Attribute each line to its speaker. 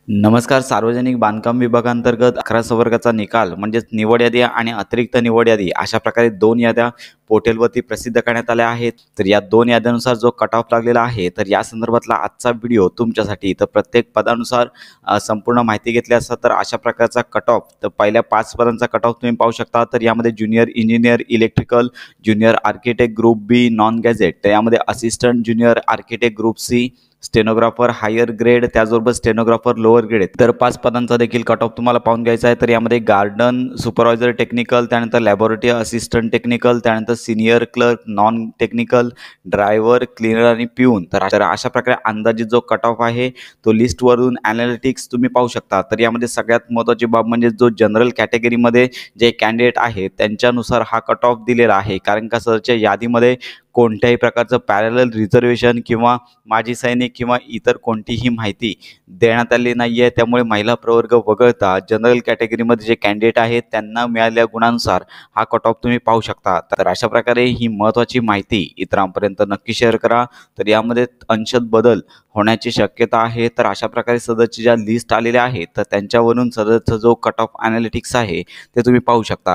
Speaker 1: नमस्कार. सार्वजनिक बांधकाम विभागांतर्गत 11 वर्गाचा निकाल म्हणजेच निवड यादी आणि अतिरिक्त निवड यादी अशा प्रकारे 2 याद्या पोर्टलवरती प्रसिद्ध करण्यात आल्या आहेत. तर या 2 याद्यांनुसार जो कट ऑफ लागलेला आहे, तर या संदर्भातला आजचा व्हिडिओ तुमच्यासाठी. तर प्रत्येक पदानुसार संपूर्ण माहिती घेतली असता तर अशा प्रकारचा कट ऑफ. तर पहिल्या 5 पदांचा कट ऑफ तुम्ही पाहू शकता. तर यामध्ये junior engineer electrical, junior architect group B non gazette, तर यामध्ये assistant junior architect group C, stenographer higher grade, त्याचबरोबर स्टेनोग्राफर लोअर ग्रेड. तर 5 पदांचा देखील कट ऑफ तुम्हाला पाहून घ्यायचा आहे. तर यामध्ये गार्डन सुपरवायझर टेक्निकल, त्यानंतर लॅबोरेटरी असिस्टंट टेक्निकल, त्यानंतर senior clerk non technical, driver, cleaner आणि पिऊन. तर अशा प्रकारे अंदाजित जो कट ऑफ आहे तो लिस्टवरून ॲनालिटिक्स तुम्ही पाहू शकता. तर यामध्ये सगळ्यात महत्त्वाची बाब म्हणजे जो जनरल कॅटेगरीमध्ये जे कॅन्डिडेट आहेत त्यांच्यानुसार हा कट ऑफ दिलेला आहे. कारण का सरच्या यादीमध्ये कोणत्याही प्रकारचं पॅरलल रिझर्वेशन किंवा माजी सैनिक किंवा इतर कोणतीही माहिती देण्यात आली नाही आहे. त्यामुळे महिला प्रवर्ग वगळता जनरल कॅटेगरीमध्ये जे कॅन्डिडेट आहेत त्यांना मिळालेल्या गुणांनुसार हा कट ऑफ तुम्ही पाहू शकता. तर अशा प्रकारे ही महत्त्वाची माहिती इतरांपर्यंत नक्की शेअर करा. तर यामध्ये अंशतः बदल होण्याची शक्यता आहे. तर अशा प्रकारे सदरची ज्या लिस्ट आलेल्या आहेत तर त्यांच्यावरून सदरचा जो कट ऑफ ॲनालिटिक्स आहे ते तुम्ही पाहू शकता.